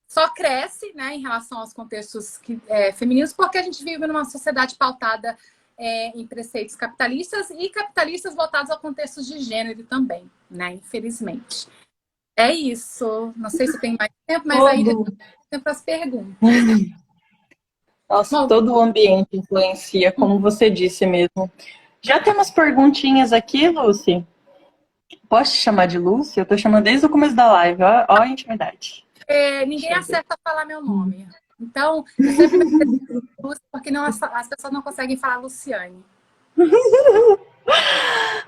Speaker 2: só cresce, né, em relação aos contextos femininos, porque a gente vive numa sociedade pautada em preceitos capitalistas e capitalistas voltados a contextos de gênero também, né, infelizmente. É isso. Não sei se tem mais tempo, mas aí
Speaker 1: Todo,
Speaker 2: depois tem para as perguntas.
Speaker 1: nossa,
Speaker 2: Bom,
Speaker 1: todo o ambiente influencia, como você disse mesmo. Já temos perguntinhas aqui, Lucy? Posso te chamar de Lucy? Eu tô chamando desde o começo da live, ó a intimidade.
Speaker 2: ninguém
Speaker 1: Deixa eu ver.
Speaker 2: acerta a falar meu nome. Então, eu sempre me Lúcia, porque não, as pessoas não conseguem falar Luciane.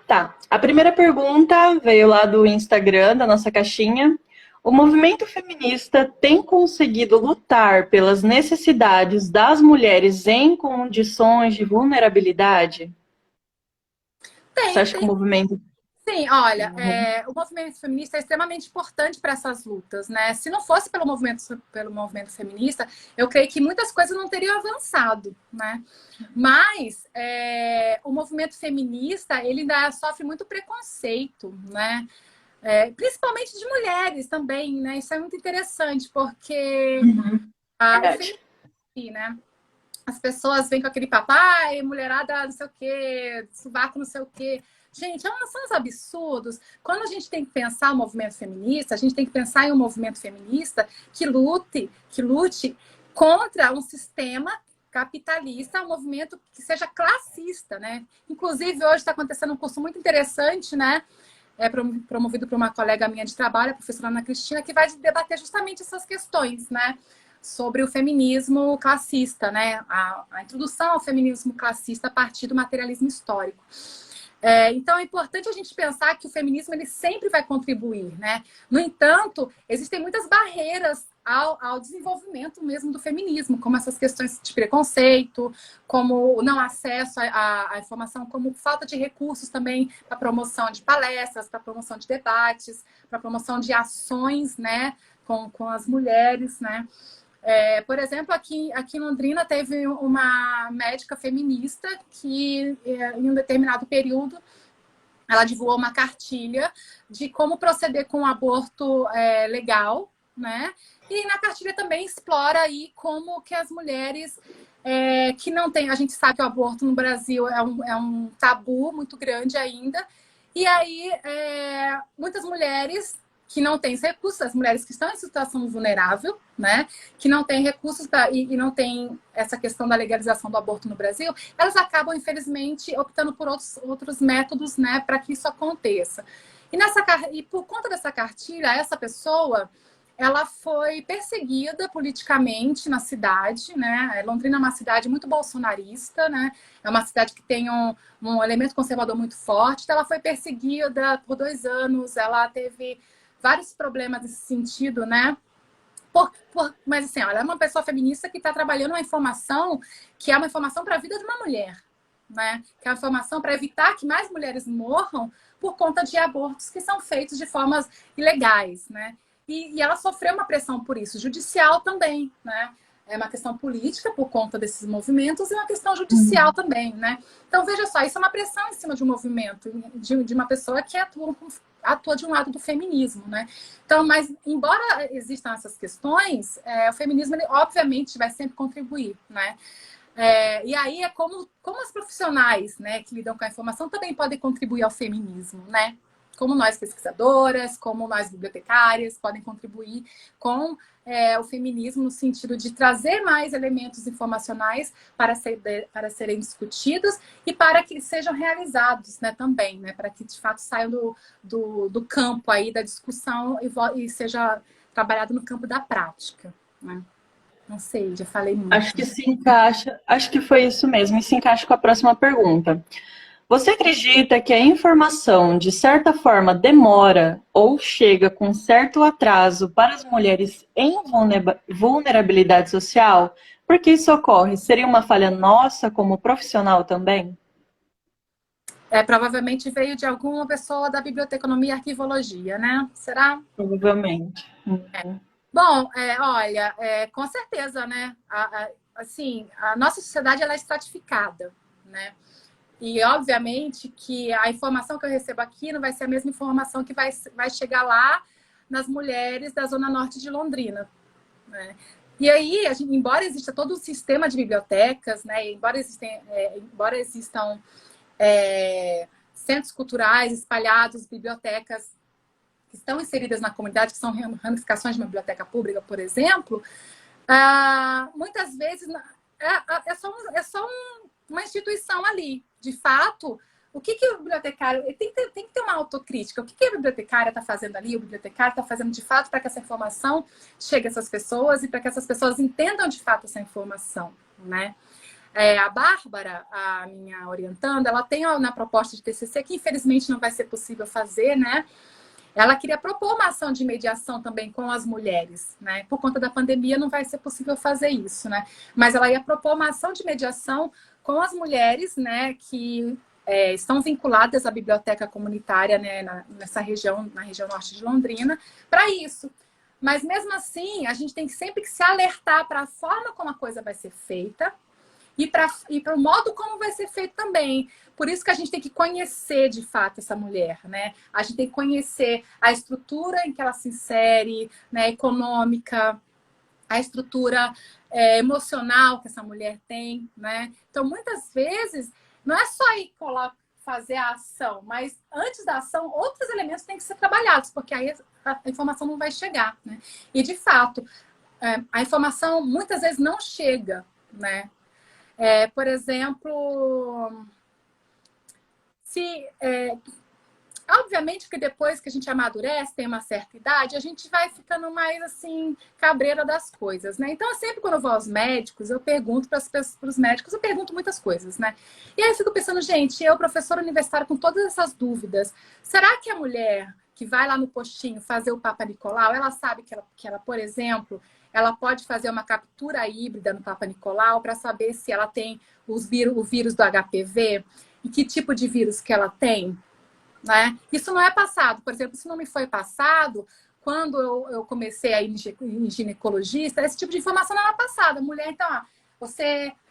Speaker 1: Tá, a primeira pergunta veio lá do Instagram, da nossa caixinha. O movimento feminista tem conseguido lutar pelas necessidades das mulheres em condições de vulnerabilidade? Você acha que o
Speaker 2: Tem.
Speaker 1: movimento...
Speaker 2: Sim, olha,
Speaker 1: Uhum.
Speaker 2: o movimento feminista é extremamente importante para essas lutas, né? Se não fosse pelo movimento feminista, eu creio que muitas coisas não teriam avançado, né? Mas o movimento feminista, ele ainda sofre muito preconceito, né? Principalmente de mulheres também, né? Isso é muito interessante, porque o
Speaker 1: Verdade.
Speaker 2: feminismo, né? As pessoas vêm com aquele papai, mulherada não sei o quê, sovaco não sei o quê. Gente, são uns absurdos. Quando a gente tem que pensar o movimento feminista, a gente tem que pensar em um movimento feminista que lute contra um sistema capitalista, um movimento que seja classista, né? Inclusive, hoje está acontecendo um curso muito interessante, né? Promovido por uma colega minha de trabalho, a professora Ana Cristina, que vai debater justamente essas questões, né? Sobre o feminismo classista, né? A introdução ao feminismo classista a partir do materialismo histórico. Então é importante a gente pensar que o feminismo ele sempre vai contribuir, né? No entanto, existem muitas barreiras ao desenvolvimento mesmo do feminismo, como essas questões de preconceito, como o não acesso à informação, como falta de recursos também para promoção de palestras, para promoção de debates, para promoção de ações, né, com as mulheres, né? Por exemplo, aqui em Londrina teve uma médica feminista que, em um determinado período, ela divulgou uma cartilha de como proceder com o aborto legal, né? E na cartilha também explora aí como que as mulheres que não têm... A gente sabe que o aborto no Brasil é um tabu muito grande ainda. E aí, muitas mulheres que não têm recursos, as mulheres que estão em situação vulnerável, né, que não têm recursos e não têm essa questão da legalização do aborto no Brasil, elas acabam, infelizmente, optando por outros métodos, né, para que isso aconteça. E por conta dessa cartilha, essa pessoa ela foi perseguida politicamente na cidade, né? Londrina é uma cidade muito bolsonarista, né? É uma cidade que tem um elemento conservador muito forte. Então ela foi perseguida por 2 anos, ela teve vários problemas nesse sentido, né? Mas assim, ela é uma pessoa feminista que está trabalhando uma informação que é uma informação para a vida de uma mulher, né? Que é uma informação para evitar que mais mulheres morram por conta de abortos que são feitos de formas ilegais, né? E ela sofreu uma pressão por isso, judicial também, né? É uma questão política por conta desses movimentos e uma questão judicial também, né? Então, veja só, isso é uma pressão em cima de um movimento, de uma pessoa que atua de um lado do feminismo, né? Então, mas embora existam essas questões, o feminismo, ele, obviamente, vai sempre contribuir, né? E aí é como as profissionais, né, que lidam com a informação também podem contribuir ao feminismo, né? Como nós pesquisadoras, como nós bibliotecárias podem contribuir com o feminismo no sentido de trazer mais elementos informacionais para serem discutidos e para que sejam realizados, né, também, né, para que de fato saiam do campo aí da discussão e seja trabalhado no campo da prática, né? Não sei, já falei
Speaker 1: Acho
Speaker 2: muito.
Speaker 1: que se encaixa, acho que foi isso mesmo, e se encaixa com a próxima pergunta. Você acredita que a informação, de certa forma, demora ou chega com certo atraso para as mulheres em vulnerabilidade social? Por que isso ocorre? Seria uma falha nossa como profissional também?
Speaker 2: Provavelmente veio de alguma pessoa da biblioteconomia e arquivologia, né? Será?
Speaker 1: Provavelmente.
Speaker 2: Bom, olha, com certeza, né? Assim, a nossa sociedade ela é estratificada, né? E, obviamente, que a informação que eu recebo aqui não vai ser a mesma informação que vai chegar lá nas mulheres da Zona Norte de Londrina. né? E aí, embora exista todo o sistema de bibliotecas, né, embora existam centros culturais espalhados, bibliotecas que estão inseridas na comunidade, que são ramificações de uma biblioteca pública, por exemplo, muitas vezes é só uma instituição ali. De fato, o que o bibliotecário... Tem que ter uma autocrítica. O que a bibliotecária está fazendo ali, o bibliotecário está fazendo de fato para que essa informação chegue a essas pessoas e para que essas pessoas entendam de fato essa informação, né? A Bárbara, a minha orientanda, ela tem na proposta de TCC, que infelizmente não vai ser possível fazer, né? Ela queria propor uma ação de mediação também com as mulheres, né? Por conta da pandemia não vai ser possível fazer isso, né? Mas ela ia propor uma ação de mediação com as mulheres, né? Que estão vinculadas à biblioteca comunitária, né? Nessa região, na região norte de Londrina, para isso. Mas mesmo assim, a gente tem sempre que se alertar para a forma como a coisa vai ser feita, e para o modo como vai ser feito também. Por isso que a gente tem que conhecer, de fato, essa mulher, né? A gente tem que conhecer a estrutura em que ela se insere, né? Econômica, a estrutura emocional que essa mulher tem, né? Então, muitas vezes, não é só ir fazer a ação, mas antes da ação, outros elementos têm que ser trabalhados, porque aí a informação não vai chegar, né? E, de fato, a informação muitas vezes não chega, né? Por exemplo, obviamente que depois que a gente amadurece, tem uma certa idade, a gente vai ficando mais, assim, cabreira das coisas, né? Então, sempre quando eu vou aos médicos, eu pergunto para os médicos, eu pergunto muitas coisas, né? E aí eu fico pensando, gente, eu, professora universitária, com todas essas dúvidas, será que a mulher que vai lá no postinho fazer o Papa Nicolau, ela sabe que ela, por exemplo, ela pode fazer uma captura híbrida no Papa Nicolau para saber se ela tem o vírus do HPV e que tipo de vírus que ela tem, né? Isso não é passado. Por exemplo, isso não me foi passado quando eu comecei a ir em ginecologista. Esse tipo de informação não era passada. Mulher, então,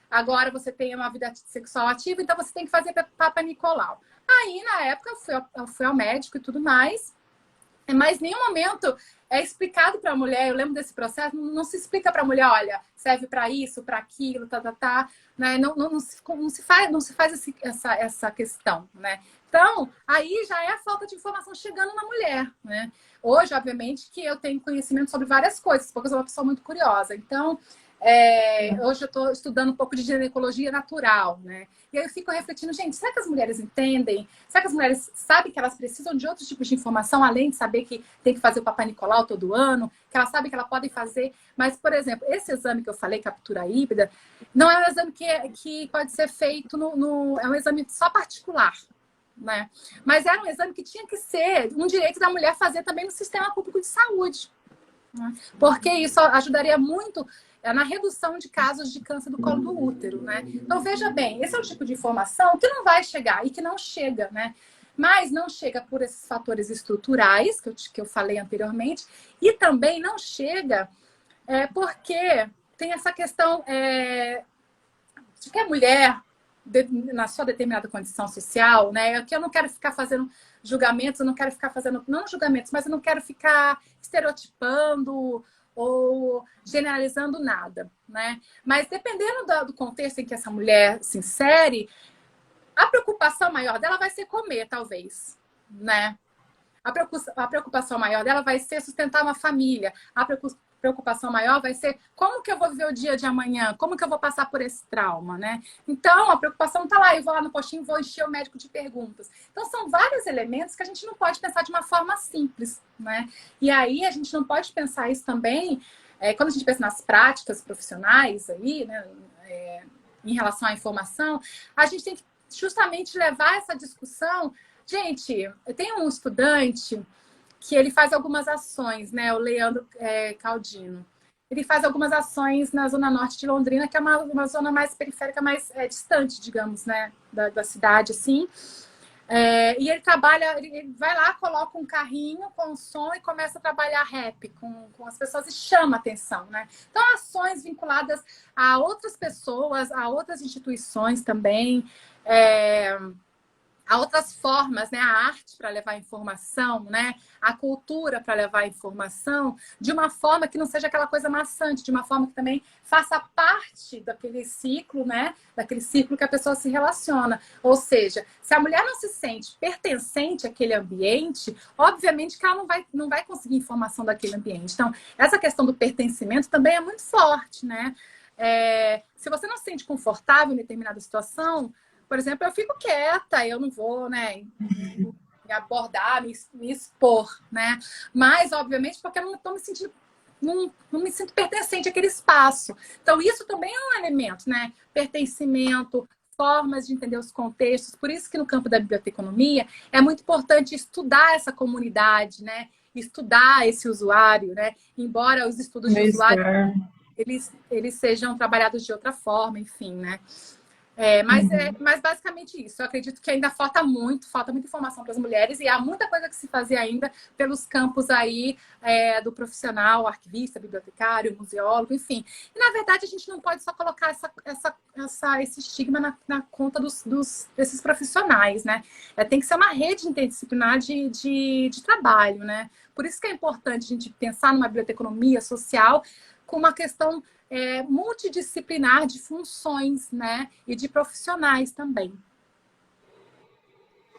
Speaker 2: agora você tem uma vida sexual ativa, então você tem que fazer Papa Nicolau. Aí, na época, eu fui ao médico e tudo mais, mas em nenhum momento é explicado para a mulher. Eu lembro desse processo, não se explica para a mulher, olha, serve para isso, para aquilo, né? Não se faz essa questão, né? Então, aí já é a falta de informação chegando na mulher, né? Hoje, obviamente, que eu tenho conhecimento sobre várias coisas, porque eu sou uma pessoa muito curiosa. Então, hoje eu estou estudando um pouco de ginecologia natural, né? E aí eu fico refletindo, gente, será que as mulheres entendem? Será que as mulheres sabem que elas precisam de outros tipos de informação, além de saber que tem que fazer o Papai Nicolau todo ano, que elas sabem que elas podem fazer? Mas, por exemplo, esse exame que eu falei, captura híbrida, não é um exame que pode ser feito é um exame só particular, né? Mas era um exame que tinha que ser um direito da mulher fazer também no sistema público de saúde, né? Porque isso ajudaria muito na redução de casos de câncer do colo do útero, né? Então, veja bem, esse é o tipo de informação que não vai chegar e que não chega, né? Mas não chega por esses fatores estruturais que eu falei anteriormente, e também não chega porque tem essa questão de que a mulher, na sua determinada condição social, né? Que eu não quero ficar fazendo julgamentos, eu não quero ficar fazendo, não julgamentos, mas eu não quero ficar estereotipando ou generalizando nada, né? Mas dependendo do contexto em que essa mulher se insere, a preocupação maior dela vai ser comer, talvez, né? A preocupação maior dela vai ser sustentar uma família. A preocupação maior vai ser como que eu vou viver o dia de amanhã, como que eu vou passar por esse trauma, né? Então, a preocupação está lá, eu vou lá no postinho e vou encher o médico de perguntas. Então, são vários elementos que a gente não pode pensar de uma forma simples, né? E aí, a gente não pode pensar isso também, quando a gente pensa nas práticas profissionais aí, né, em relação à informação, a gente tem que justamente levar essa discussão. Gente, eu tenho um estudante que ele faz algumas ações, né? O Leandro Caldino. Ele faz algumas ações na zona norte de Londrina, que é uma zona mais periférica, mais distante, digamos, né? Da cidade, assim. E ele trabalha, ele vai lá, coloca um carrinho com som e começa a trabalhar rap com as pessoas e chama atenção, né? Então, ações vinculadas a outras pessoas, a outras instituições também. há outras formas, né? A arte para levar informação, né? A cultura para levar informação de uma forma que não seja aquela coisa maçante, de uma forma que também faça parte daquele ciclo, né? Daquele ciclo que a pessoa se relaciona. Ou seja, se a mulher não se sente pertencente àquele ambiente, obviamente que ela não vai conseguir informação daquele ambiente. Então, essa questão do pertencimento também é muito forte, né? Se você não se sente confortável em determinada situação, por exemplo, eu fico quieta, eu não vou, né, me abordar, me expor, né? Mas, obviamente, porque eu não estou me sentindo, não me sinto pertencente àquele espaço. Então, isso também é um elemento, né? Pertencimento, formas de entender os contextos. Por isso que no campo da biblioteconomia é muito importante estudar essa comunidade, né? Estudar esse usuário, né? Embora os estudos de usuário eles sejam trabalhados de outra forma, enfim, né? Mas basicamente isso. Eu acredito que ainda falta muita informação para as mulheres e há muita coisa que se fazer ainda pelos campos aí do profissional, arquivista, bibliotecário, museólogo, enfim. E, na verdade, a gente não pode só colocar esse estigma na conta desses profissionais, né? Tem que ser uma rede interdisciplinar de trabalho, né? Por isso que é importante a gente pensar numa biblioteconomia social com uma questão multidisciplinar de funções, né? E de profissionais também.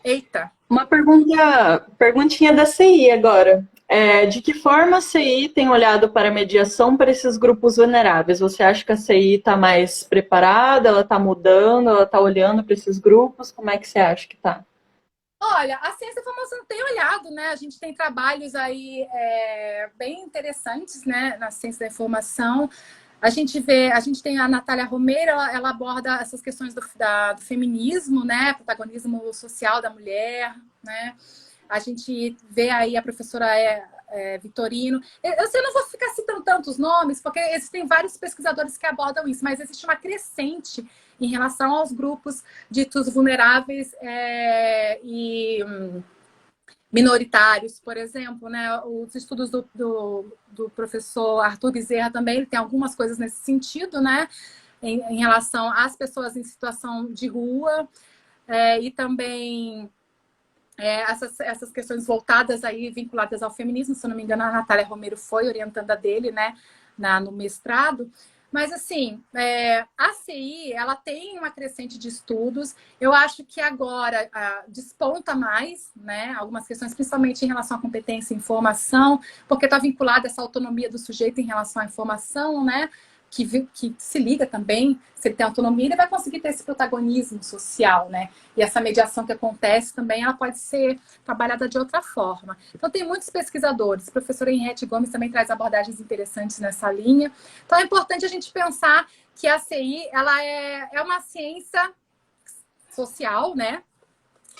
Speaker 2: Eita!
Speaker 1: Uma perguntinha da CI agora. De que forma a CI tem olhado para a mediação para esses grupos vulneráveis? Você acha que a CI está mais preparada? Ela está mudando? Ela está olhando para esses grupos? Como é que você acha que está?
Speaker 2: Olha, a ciência da informação tem olhado, né? A gente tem trabalhos aí bem interessantes, né? Na ciência da informação. A gente tem a Natália Romeiro, ela aborda essas questões do feminismo, né? Protagonismo social da mulher, né? A gente vê aí a professora Vitorino. Eu não vou ficar citando tantos nomes, porque existem vários pesquisadores que abordam isso, mas existe uma crescente em relação aos grupos ditos vulneráveis e minoritários, por exemplo, né? Os estudos do professor Arthur Bezerra também, ele tem algumas coisas nesse sentido, né? Em relação às pessoas em situação de rua e também essas questões voltadas aí, vinculadas ao feminismo. Se eu não me engano, a Natália Romero foi orientanda dele, né? No mestrado. Mas, assim, a CI, ela tem uma crescente de estudos. Eu acho que agora desponta mais, né? Algumas questões, principalmente em relação à competência e informação, porque está vinculada essa autonomia do sujeito em relação à informação, né? Que se liga também, se ele tem autonomia, ele vai conseguir ter esse protagonismo social, né? E essa mediação que acontece também, ela pode ser trabalhada de outra forma. Então, tem muitos pesquisadores. A professora Henriette Gomes também traz abordagens interessantes nessa linha. Então, é importante a gente pensar que a CI, ela é uma ciência social, né?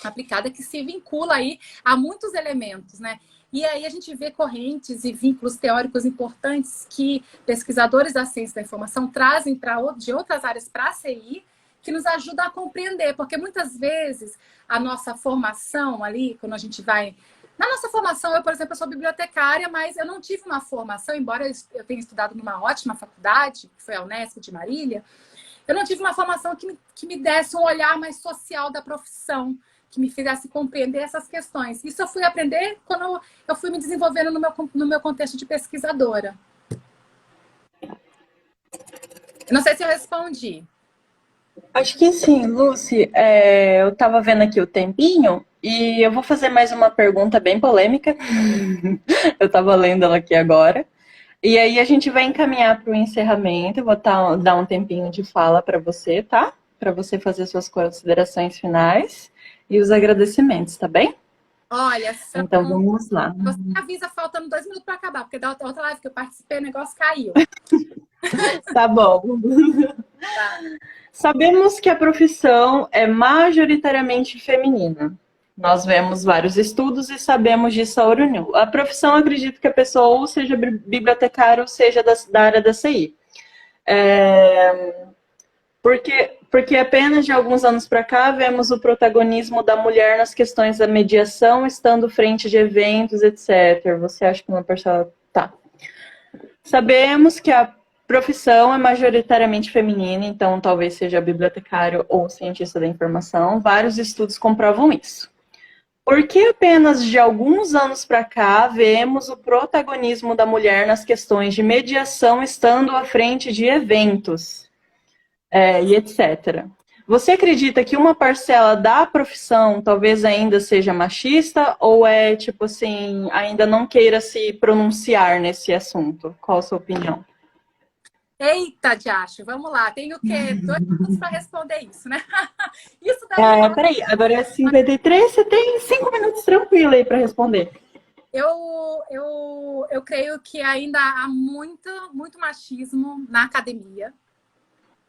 Speaker 2: Aplicada, que se vincula aí a muitos elementos, né? E aí a gente vê correntes e vínculos teóricos importantes que pesquisadores da ciência da informação trazem de outras áreas para a CI, que nos ajuda a compreender, porque muitas vezes a nossa formação ali, quando a gente vai... Na nossa formação, eu, por exemplo, sou bibliotecária, mas eu não tive uma formação, embora eu tenha estudado numa ótima faculdade, que foi a Unesp de Marília, eu não tive uma formação que me desse um olhar mais social da profissão, que me fizesse compreender essas questões. Isso eu fui aprender quando eu fui me desenvolvendo no meu contexto de pesquisadora. Não sei se eu respondi.
Speaker 1: Acho que sim, Lucy. Eu estava vendo aqui o tempinho e eu vou fazer mais uma pergunta bem polêmica. Eu estava lendo ela aqui agora. E aí a gente vai encaminhar para o encerramento. Eu vou dar um tempinho de fala para você, tá? Para você fazer suas considerações finais e os agradecimentos, tá bem?
Speaker 2: Olha,
Speaker 1: então vamos lá.
Speaker 2: Você avisa faltando 2 minutos para acabar, porque da outra live que eu participei, o negócio caiu.
Speaker 1: Tá bom. Tá. Sabemos que a profissão é majoritariamente feminina. Nós vemos vários estudos e sabemos disso a olho nu. A profissão, acredito que a pessoa ou seja bibliotecária ou seja da área da CI. Porque apenas de alguns anos para cá vemos o protagonismo da mulher nas questões da mediação, estando frente de eventos, etc. Você acha que uma pessoa... Tá. Sabemos que a profissão é majoritariamente feminina, então talvez seja bibliotecário ou cientista da informação. Vários estudos comprovam isso. Por que apenas de alguns anos para cá vemos o protagonismo da mulher nas questões de mediação estando à frente de eventos e etc. Você acredita que uma parcela da profissão talvez ainda seja machista ou é tipo assim, ainda não queira se pronunciar nesse assunto? Qual a sua opinião?
Speaker 2: Eita, Diacho, vamos lá. Tenho o quê? 2 minutos para responder isso, né? Isso daí.
Speaker 1: Peraí, agora é 53, você tem 5 minutos tranquilo aí para responder.
Speaker 2: Eu creio que ainda há muito machismo na academia,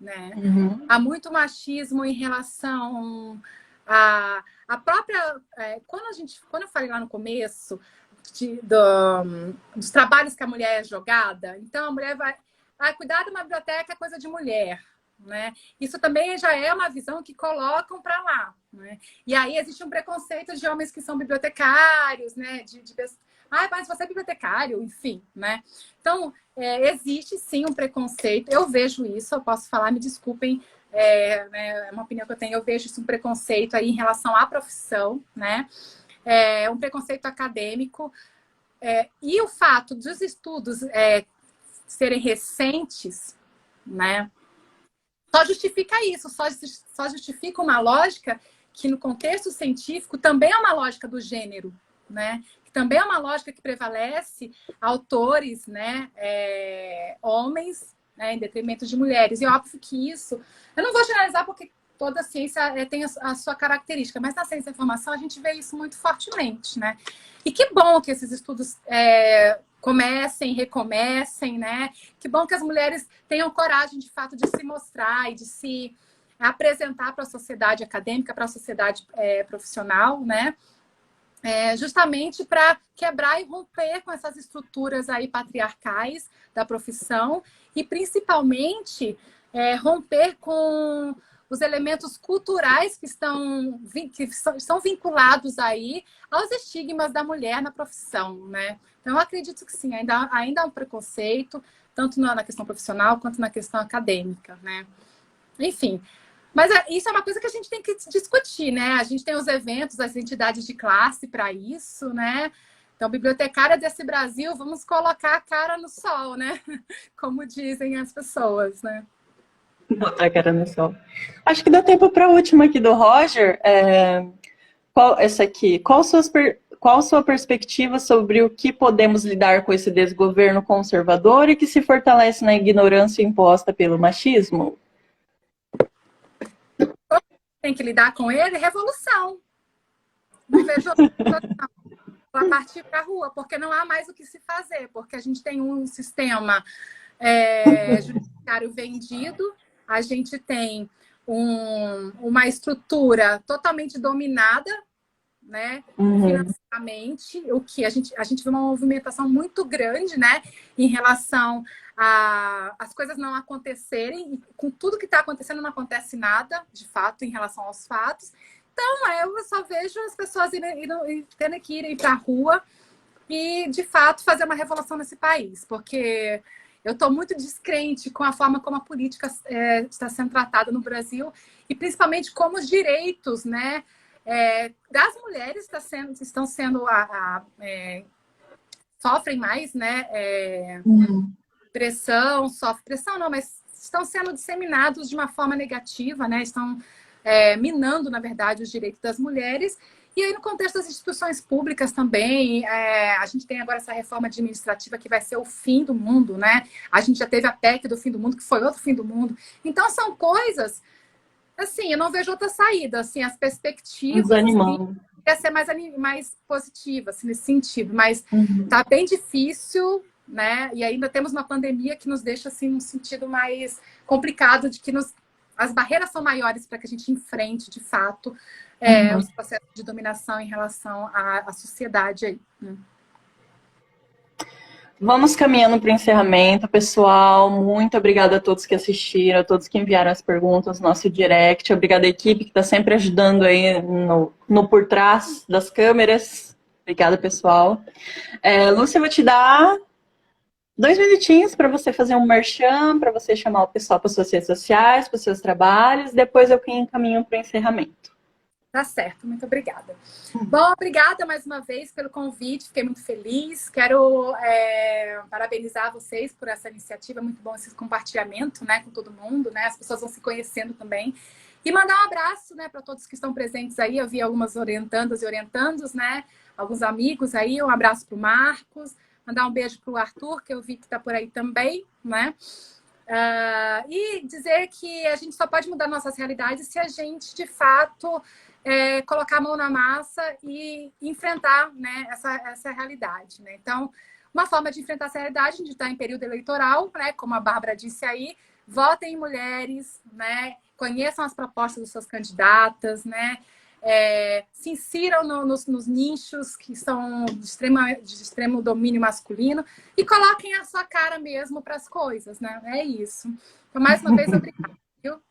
Speaker 2: né?
Speaker 1: Uhum.
Speaker 2: Há muito machismo em relação à própria. Quando eu falei lá no começo dos trabalhos que a mulher é jogada, então a mulher vai. Cuidar de uma biblioteca é coisa de mulher, né? Isso também já é uma visão que colocam para lá, né? E aí existe um preconceito de homens que são bibliotecários, né? Mas você é bibliotecário, enfim, né? Então, existe sim um preconceito. Eu vejo isso, eu posso falar, me desculpem, é uma opinião que eu tenho, eu vejo isso um preconceito aí em relação à profissão, né? Um preconceito acadêmico. E o fato dos estudos serem recentes, né? Só justifica isso, só justifica uma lógica que no contexto científico também é uma lógica do gênero, né? Que também é uma lógica que prevalece autores, né? Homens, né? Em detrimento de mulheres. E óbvio que isso, eu não vou generalizar porque toda ciência tem a sua característica, mas na ciência da informação a gente vê isso muito fortemente, né? E que bom que esses estudos comecem, recomecem, né? Que bom que as mulheres tenham coragem, de fato, de se mostrar e de se apresentar para a sociedade acadêmica, para a sociedade profissional, né? Justamente para quebrar e romper com essas estruturas aí patriarcais da profissão e, principalmente, romper com os elementos culturais que são vinculados aí aos estigmas da mulher na profissão, né? Então, eu acredito que sim, ainda há um preconceito, tanto na questão profissional quanto na questão acadêmica, né? Enfim, mas isso é uma coisa que a gente tem que discutir, né? A gente tem os eventos, as entidades de classe para isso, né? Então, bibliotecária desse Brasil, vamos colocar a cara no sol, né? Como dizem as pessoas, né?
Speaker 1: Botar a cara no sol. Acho que dá tempo para a última aqui do Roger. Essa aqui. Qual sua perspectiva sobre o que podemos lidar com esse desgoverno conservador e que se fortalece na ignorância imposta pelo machismo?
Speaker 2: Tem que lidar com ele, revolução. Não vejo a partir para a rua, porque não há mais o que se fazer, porque a gente tem um sistema judiciário vendido, a gente tem uma estrutura totalmente dominada, né, financeiramente, o que a gente vê uma movimentação muito grande, né, em relação as coisas não acontecerem, e com tudo que está acontecendo não acontece nada, de fato, em relação aos fatos. Então, eu só vejo as pessoas tendo que ir para a rua e, de fato, fazer uma revolução nesse país, porque eu estou muito descrente com a forma como a política está sendo tratada no Brasil e, principalmente, como os direitos, né, das mulheres estão sendo sofrem mais, né, sofrem pressão não, mas estão sendo disseminados de uma forma negativa, né, estão minando, na verdade, os direitos das mulheres. E aí, no contexto das instituições públicas também, a gente tem agora essa reforma administrativa que vai ser o fim do mundo, né? A gente já teve a PEC do fim do mundo, que foi outro fim do mundo. Então, são coisas, assim, eu não vejo outra saída, assim, as perspectivas...
Speaker 1: Desanimando.
Speaker 2: Quer ser mais positiva, assim, nesse sentido, mas tá bem difícil, né? E ainda temos uma pandemia que nos deixa, assim, num sentido mais complicado, de que as barreiras são maiores para que a gente enfrente, de fato, os processos de dominação em relação à sociedade aí.
Speaker 1: Vamos caminhando para o encerramento, pessoal. Muito obrigada a todos que assistiram, a todos que enviaram as perguntas no nosso direct. Obrigada à equipe que está sempre ajudando aí no por trás das câmeras. Obrigada, pessoal. Lúcia, eu vou te dar 2 minutinhos para você fazer um merchan, para você chamar o pessoal para suas redes sociais, para os seus trabalhos. Depois eu encaminho para o encerramento.
Speaker 2: Tá certo, muito obrigada. Bom, obrigada mais uma vez pelo convite, fiquei muito feliz. Quero parabenizar vocês por essa iniciativa, muito bom esse compartilhamento, né, com todo mundo, né? As pessoas vão se conhecendo também. E mandar um abraço, né, para todos que estão presentes aí. Eu vi algumas orientandas e orientandos, né? Alguns amigos aí. Um abraço para o Marcos. Mandar um beijo para o Arthur, que eu vi que está por aí também, né? E dizer que a gente só pode mudar nossas realidades se a gente, de fato, colocar a mão na massa e enfrentar, né, essa realidade, né? Então, uma forma de enfrentar essa realidade, a gente está em período eleitoral, né, como a Bárbara disse aí, votem em mulheres, né, conheçam as propostas das suas candidatas, né, se insiram nos nichos que são de extremo domínio masculino e coloquem a sua cara mesmo para as coisas, né? É isso. Então, mais uma vez, obrigada. Viu?